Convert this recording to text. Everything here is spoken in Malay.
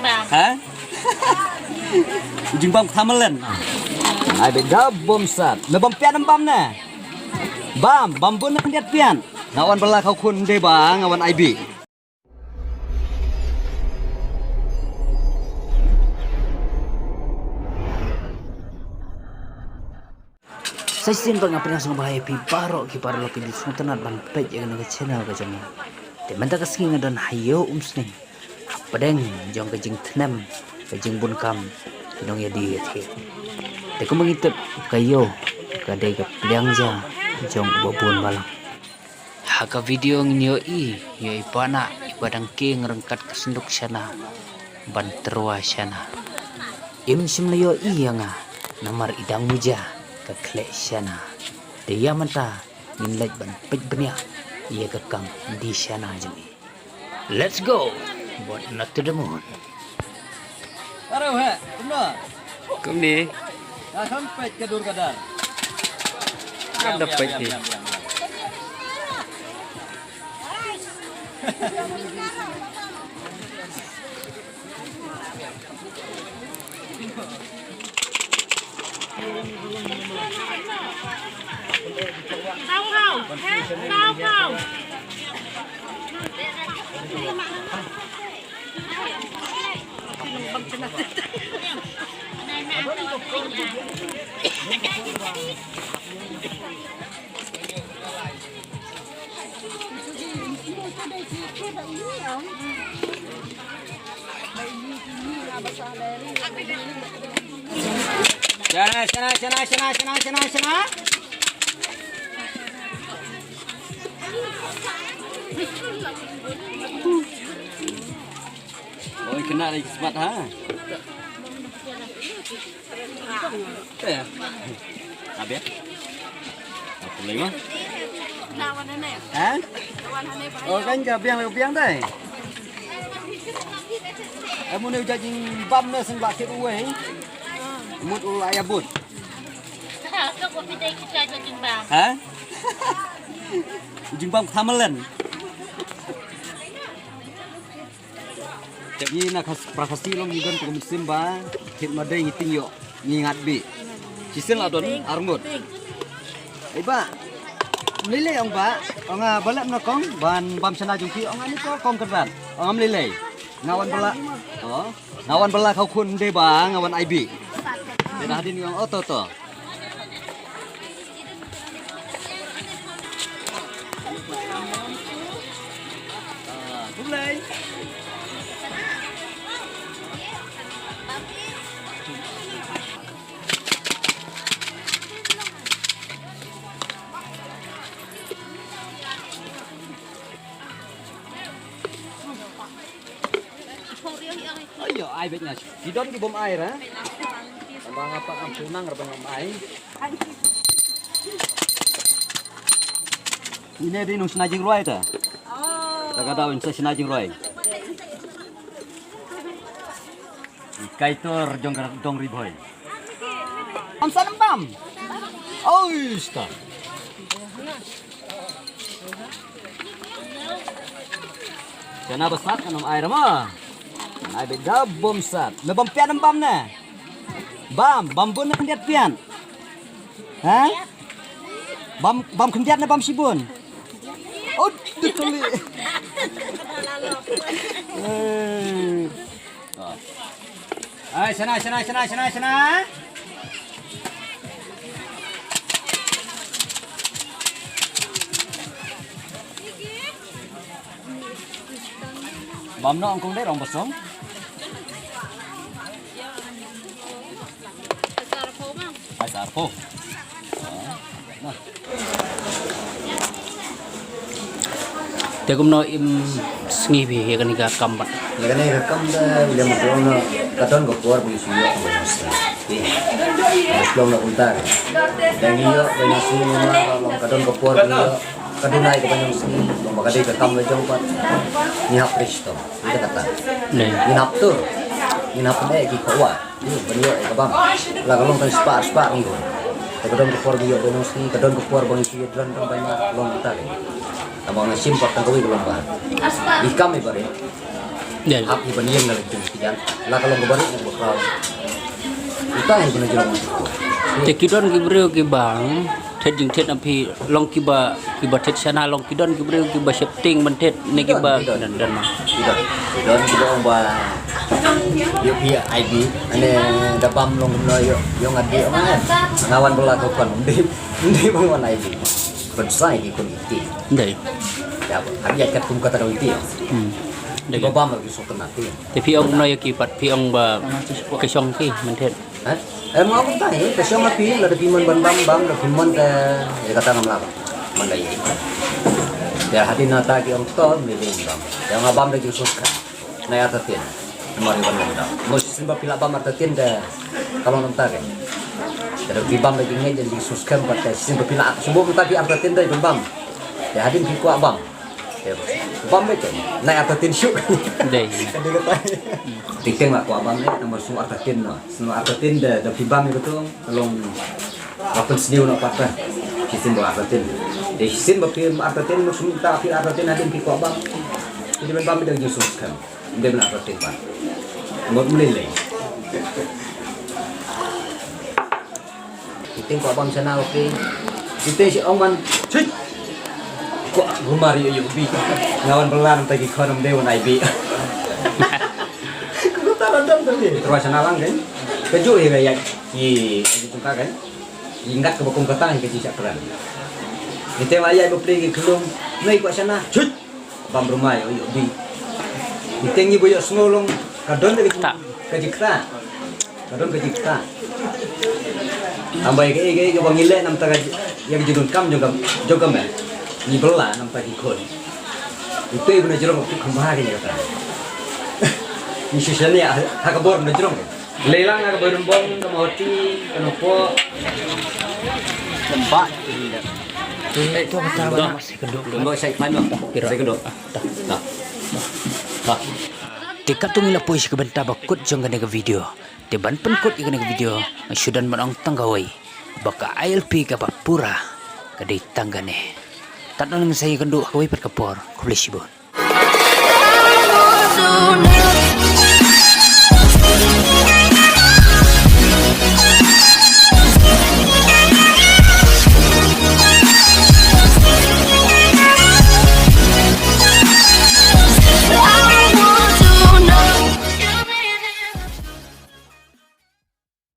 hả Ujung bam thamalan ai beda bom sat me bom pian bam na bam bun na diat pian ngawan bala kau kun de bang ngawan IB saya sin bang apa yang sung bahaya pi baro ki baro lo pi suntanat ban pej yang na channel ka jang te manta ka singa dan hayo umsning padeng jong ka jing tnem ka jing bun kam kinong ya di the te ko mangitep kayo ka de ka plyang ja jong bobon balang haka video nyo I yo ipana ibadang ke ngrengkat kesenduk sana ban terwa sana im sim yo I yang namar idang muja ka kle sana de yamanta ninlaj ban pej benya ia ka kang di sana jemi let's go but not to the moon aro he kumna kumni akan pej ke dur kadar ada pej ni Sana. Oh, kena lagi smart ha. Ya. Habis. Apa lagi mah? Lawan nenek. Hah? Lawan nenek. Oh, kan biang dai. Kamu ni jajing bam na sing bakit uwe. Mut ulai abut. Kau kopi teh kita jajing bang. Hah? Ujung bam thamalan. Ni nak prakasi long yugan tu musim ba kit madai ngiting yo ngingat bi. Sisil adon arngut. Iba. Lele ong ba? Ong balap na kong ban bam sana jungki ong ani ko kong keran. Ong lele. Ngawan bala. Oh. Ngawan bala kau kun de ba ngawan IB. Dah hadin yang auto to. Mulai. Ayo, ai betnya. Didon di bom air, ha? Tambah apa ampunang rebang bom air. Ini di nung senajing ruai ta? Oh. Tak ada win senajing ruai. Kaitor dong riboy. Amsan bam. Oh, ista. Kena besar kan air mah. Ai beda bom sat. Me bom pian bam na. Bam bun na diat pian. Ha? Bam kendiat na bam sibun. Oh, dikeli. Ai sana. Bam no angkong deh rong bosong. Sarpo. Nah. Tegum no im sngi bi ya kan ga kambat. Ya kan rekam dah bila masuk no katon go keluar beli suyo ko basta. Masuk no untar. Dan iyo dengan sini mah katon go keluar beli kadunay ko banyak sini makadai ka kam na jauh pat. Ni hap resto. Ita kata. Ni hap tur. Ni hap na gi kawa. Ni banyo ka bam. La kalong kan spa ni ko. Kadon go keluar beli banyak sini kadon go keluar banyak suyo dran banyak long utari. Tamang na simpak tang kawi ko lang ba. Ikam ibare. Dai. Hap iban yang dalam jenis kijan. Lah kalau ngebarik yang bakal. Kita yang guna jelang itu. Te kidon gibreu ki bang thet jing thet api long kiba thet sana long kidon gibreu kiba shifting man thet ne kiba dan mah. Tidak. Dan kita orang ba. Yuk via IB. Ane dabam long guna yuk ngadi orang. Ngawan bola kau kan. Ndi bangun IB. Bersai di kuniti. Dai. Ya, hari ya kat kum kata kau itu. Dai. Babam lagi sok nanti. Te pi ong no ki pat pi ong ba ke song ki man thet. Hah? Mau apa tanya? Kasih sama pi, ada piman ban bam, ada piman ya kata nama apa? Mandai. Ya hati nata ki om to milih bam. Yang abam lagi suka. Naya tatin. Mari ban bam. Mesti simba pila bam tatin dah. Kalau nonton kan. Ada bam lagi ngai jadi suka pada simba pila. Semua kita ki tatin dah bam. Ya hati ki kuat bam. Ya bam betul. Naya tatin syuk. Dai. Kada kata. Tingting lah kuat bam ni nomor semua tatin no. Semua tatin dah bam itu tu tolong apa senior nak patah. Kisim buat tatin. Di kisim bapin tatin musuh minta api tatin ada di kuat bam. Jadi bam itu Jesus kan. Dia benar tatin pak. Nggak boleh lagi. Tingting kuat bam sana okey. Tingting si Oman. Cik. Kuat rumari yuk bi. Ngawan belan pergi konom dewan IB. Terus nalang kan, keju ya kayak di tungka kan, ingat ke bokong ketang ke cicak peran. Kita ayah berpergi kelum, naik ke sana, cut, bam rumah yo bi. Kita ni boyok sengolong, kadon dari kejikta, kadon kejikta. Ambai ke bangile nam taga yang judul kam juga mel, ni bela nam taga ikon. Itu ibu nak jerong waktu kembali ni kata. Ni sisanya hakabor na jerong. Lelang hakabor bom kamoti kanopo lembak tidak. Itu kata masih kedok. Lembak saya pan bang. Saya kedok. Dah. Tikat tu ngila pois ke benta bakut jong kena ke video. Te ban penkut kena ke video. Sudan manong tanggawai. Baka ILP ka pura kadai tanggane. Tanong saya kenduk kawai perkapor. Kublesibon.